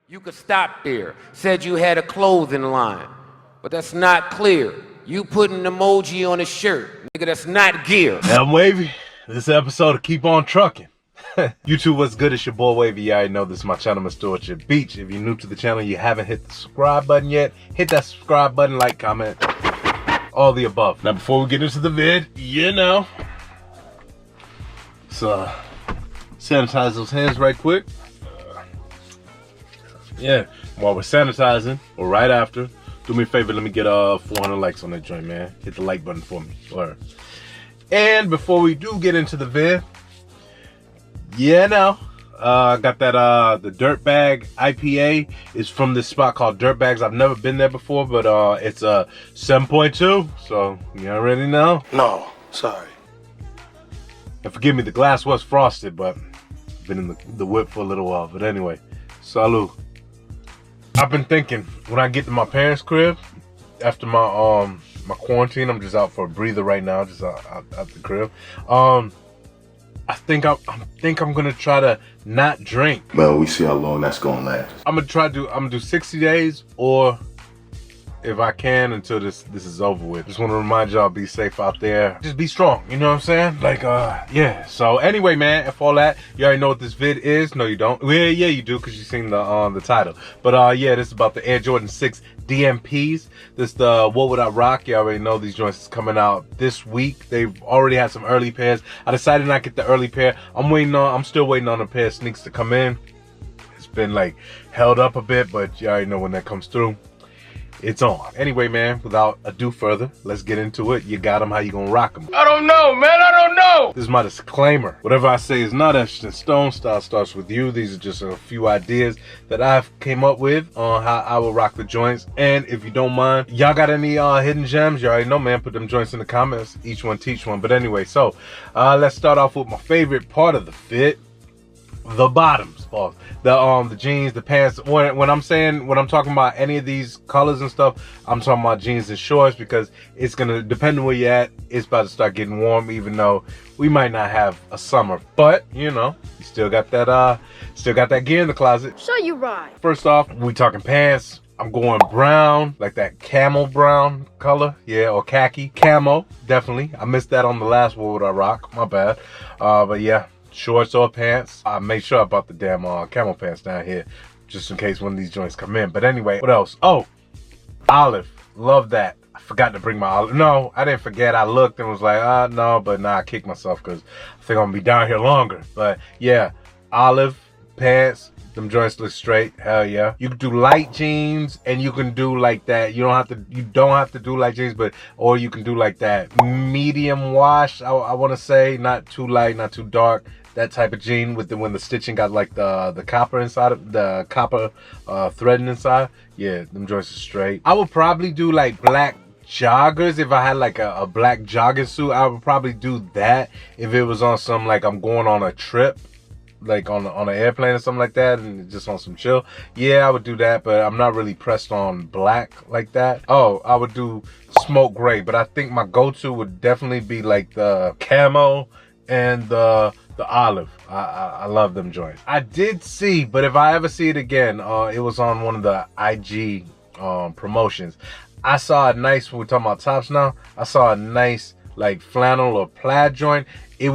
You could stop there. Said you had a clothing line, but that's not clear. You put an emoji on a shirt. Nigga, that's not gear. Yeah, I'm Wavy. This episode of Keep On Trucking. YouTube, what's good? It's your boy Wavy. You already know this is my channel, Mr. Orchard Beach. If you're new to the channel, you haven't hit the subscribe button yet, hit that subscribe button, like, comment, all the above. Now, before we get into the vid, you know, so sanitize those hands right quick. Yeah, while we're sanitizing, or right after, do me a favor, let me get 400 likes on that joint, man. Hit the like button for me. Alright. And before we do get into the vid, yeah, now got that the Dirtbag IPA is from this spot called Dirtbags. I've never been there before, but it's a 7.2, so you already know. No, sorry. And forgive me, the glass was frosted, but I've been in the whip for a little while. But anyway, salud. I've been thinking when I get to my parents' crib after my my quarantine, I'm just out for a breather right now, just out the crib. I think I'm gonna try to not drink. Well, we see how long that's gonna last. I'm gonna do 60 days, or if I can, until this is over with. Just want to remind y'all, be safe out there. Just be strong, you know what I'm saying? Like, yeah. So anyway, man, if all that, you already know what this vid is. No, you don't. Yeah, you do, because you seen the title. But yeah, this is about the Air Jordan 6 DMPs. This the What Would I Rock? You already know these joints is coming out this week. They've already had some early pairs. I decided not to get the early pair. I'm still waiting on a pair of sneaks to come in. It's been like held up a bit, but you already know when that comes through, it's on. Anyway, man, without ado further, let's get into it. You got them, how you gonna rock them? I don't know, man, I don't know. This is my disclaimer. Whatever I say is not etched in stone. Style starts with you. These are just a few ideas that I've came up with on how I will rock the joints. And if you don't mind, y'all got any hidden gems? You already know, man, put them joints in the comments. Each one teach one. But anyway, so let's start off with my favorite part of the fit. The bottoms, the jeans, the pants. When I'm talking about any of these colors and stuff, I'm talking about jeans and shorts, because it's gonna depend on where you're at. It's about to start getting warm, even though we might not have a summer, but you know, you still got that gear in the closet. So you right. First off, we talking pants. I'm going brown, like that camel brown color, yeah, or khaki camo, definitely. I missed that on the last What Would I Rock? My bad. But yeah. Shorts or pants. I made sure I bought the damn camel pants down here, just in case one of these joints come in. But anyway, what else? Oh, olive. Love that. I forgot to bring my olive. No, I didn't forget. I looked and was like, no, but nah, I kicked myself because I think I'm gonna be down here longer. But yeah, olive pants. Them joints look straight. Hell yeah. You can do light jeans, and you can do like that. You don't have to do light jeans, or you can do like that medium wash. I want to say, not too light, not too dark. That type of jean with when the stitching got like the copper inside of the copper threading inside. Yeah, them joints are straight. I would probably do like black joggers. If I had like a black jogging suit, I would probably do that. If it was on some, like, I'm going on a trip, like on an airplane or something like that, and just on some chill, yeah, I would do that. But I'm not really pressed on black like that. Oh, I would do smoke gray, but I think my go-to would definitely be like the camo and the olive. I love them joints. I did see, but if I ever see it again, it was on one of the IG promotions. I saw a nice, we're talking about tops now, I saw a nice like flannel or plaid joint. It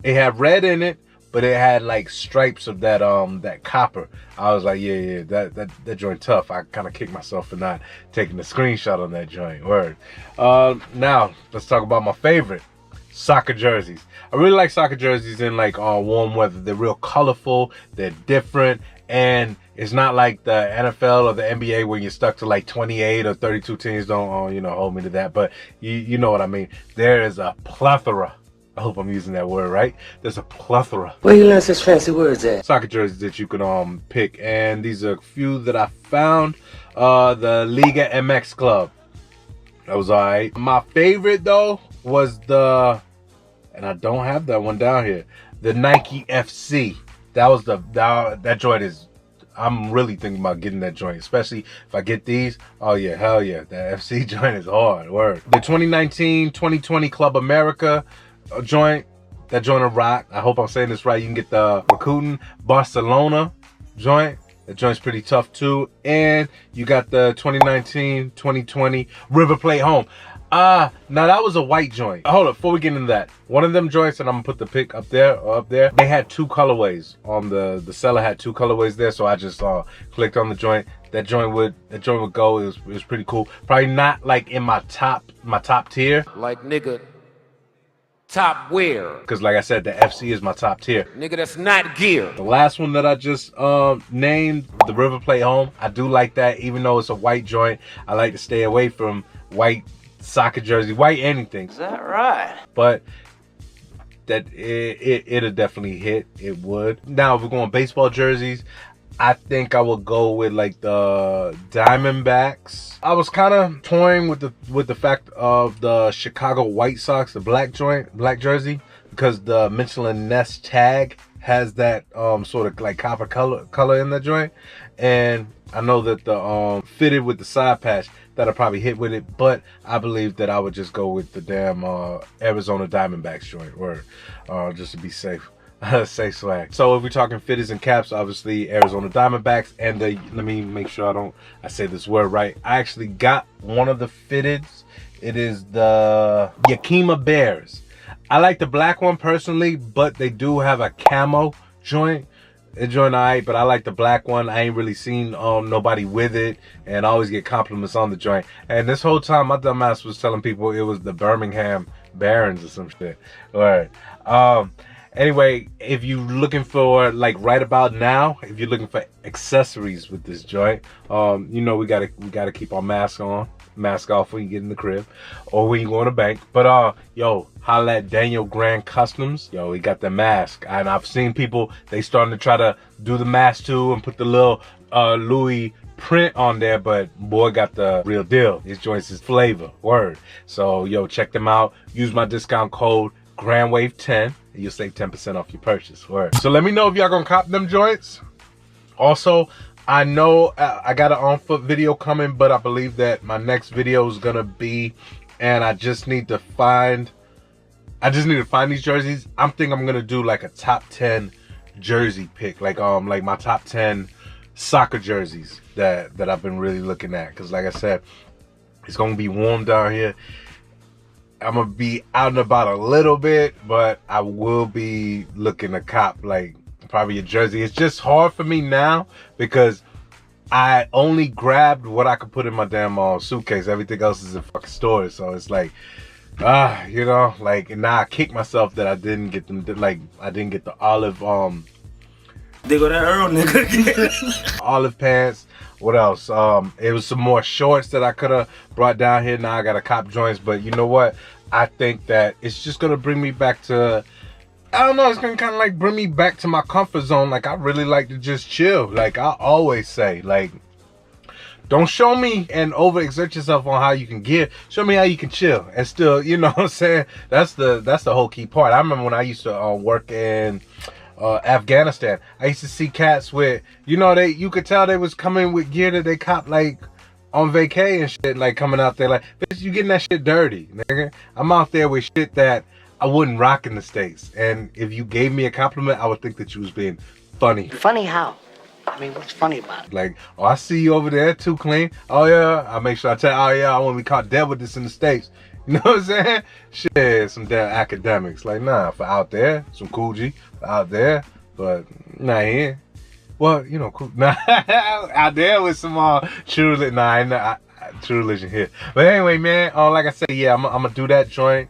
had red in it, but it had like stripes of that that copper. I was like, yeah, that joint tough. I kind of kicked myself for not taking the screenshot on that joint. Word. Now let's talk about my favorite, soccer jerseys. I really like soccer jerseys in like warm weather. They're real colorful, they're different, and it's not like the NFL or the NBA where you're stuck to like 28 or 32 teams. Don't you know, hold me to that, but you know what I mean. There is a plethora, I hope I'm using that word right, there's a plethora. Where you learn such fancy words at? Soccer jerseys that you can pick, and these are a few that I found. The Liga MX Club, that was alright. My favorite though was and I don't have that one down here, the Nike FC. That was that joint is, I'm really thinking about getting that joint, especially if I get these. Oh yeah, hell yeah, that FC joint is hard. Word. The 2019-2020 Club America joint, that joint a rock. I hope I'm saying this right. You can get the Whut Barcelona joint. The joint's pretty tough too. And you got the 2019-2020 River Plate Home. Now that was a white joint. Hold up, before we get into that, one of them joints, and I'm gonna put the pic up there, they had two colorways. On the seller had two colorways there, so I just clicked on the joint. That joint would go. It was pretty cool. Probably not like in my top tier. Like, nigga, top where? Because like I said, the FC is my top tier. Nigga, that's not gear. The last one that I just named, the River Plate Home, I do like that. Even though it's a white joint, I like to stay away from white soccer jersey, white anything. Is that right? But that it'll definitely hit. It would. Now if we're going baseball jerseys, I think I would go with like the Diamondbacks. I was kind of toying with the fact of the Chicago White Sox, the black jersey, because the Michelin Ness tag has that sort of like copper color in the joint, and I know that the fitted with the side patch, that'll probably hit with it, but I believe that I would just go with the damn Arizona Diamondbacks joint, just to be safe. Safe swag. So if we're talking fitteds and caps, obviously Arizona Diamondbacks, and let me make sure I say this word right. I actually got one of the fitteds. It is the Yakima Bears. I like the black one personally, but they do have a camo joint. It joint alright, but I like the black one. I ain't really seen nobody with it, and I always get compliments on the joint. And this whole time, my dumbass was telling people it was the Birmingham Barons or some shit. Alright. Anyway, if you're looking for like right about now, if you're looking for accessories with this joint, you know we gotta keep our mask off when you get in the crib or when you go in the bank. But yo, holla at Daniel Grand Customs. Yo, he got the mask, and I've seen people, they starting to try to do the mask too and put the little Louis print on there, but boy got the real deal. His joints is flavor, word. So yo, check them out. Use my discount code GrandWave10 and you'll save 10% off your purchase. Word. So let me know if y'all gonna cop them joints. Also, I know I got an on-foot video coming, but I believe that my next video is gonna be, and I just need to find these jerseys. I'm gonna do like a top 10 jersey pick, like my top 10 soccer jerseys that I've been really looking at. Cause like I said, it's gonna be warm down here. I'm gonna be out and about a little bit, but I will be looking to cop like probably a jersey. It's just hard for me now because I only grabbed what I could put in my damn suitcase. Everything else is in fucking storage. So it's like, you know, like, and now I kick myself that I didn't get them. Like, I didn't get the olive They go that Earl nigga. olive pants. What else? It was some more shorts that I could have brought down here. Now I got to cop joints, but you know what? I think that it's just gonna bring me back to, I don't know, it's gonna kind of like bring me back to my comfort zone. Like, I really like to just chill. Like I always say, like, don't show me and overexert yourself on how you can give. Show me how you can chill and still, you know what I'm saying? That's the whole key part. I remember when I used to work in Afghanistan. I used to see cats with, you know, you could tell they was coming with gear that they cop like on vacay and shit, like coming out there like, bitch, you getting that shit dirty, nigga. I'm out there with shit that I wouldn't rock in the States. And if you gave me a compliment, I would think that you was being funny. Funny how? I mean, what's funny about it? Like, oh, I see you over there too clean. Oh yeah, I make sure I tell you, oh yeah, I want to be caught dead with this in the States. You know what I'm saying? Shit, some damn academics. Like, nah, for out there, some cool G for out there, but not here. Well, you know, cool. Nah, out there with some true religion. Nah, true religion here. But anyway, man, like I said, yeah, I'm gonna do that joint.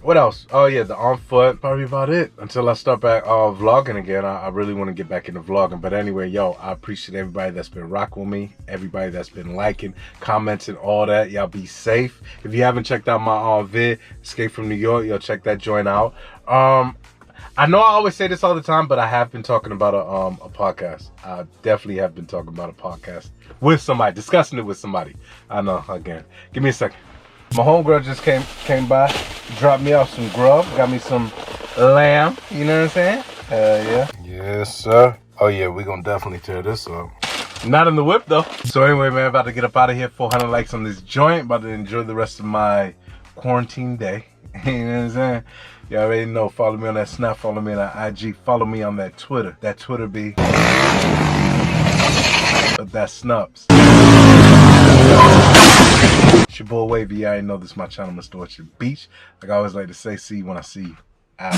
What else? Oh yeah, the on foot. Probably about it until I start back vlogging again. I really want to get back into vlogging. But anyway, yo, I appreciate everybody that's been rocking with me, everybody that's been liking, commenting, all that. Y'all be safe. If you haven't checked out my vid, Escape from New York, yo, check that joint out. I know I always say this all the time, but I have been talking about a podcast. I definitely have been talking about a podcast with somebody, discussing it with somebody. I know, again. Give me a second. My homegirl just came by, dropped me off some grub, got me some lamb, you know what I'm saying? Yeah. Yes, sir. Oh yeah, we gonna definitely tear this up. Not in the whip though. So anyway, man, about to get up out of here. 400 likes on this joint. About to enjoy the rest of my quarantine day. You know what I'm saying? You already know. Follow me on that Snap. Follow me on that IG. Follow me on that Twitter. That Twitter be. but that's Snubs. It's your boy Wavy. I know this is my channel, Mr. Orchard Beach. Like I always like to say, see you when I see you. Out.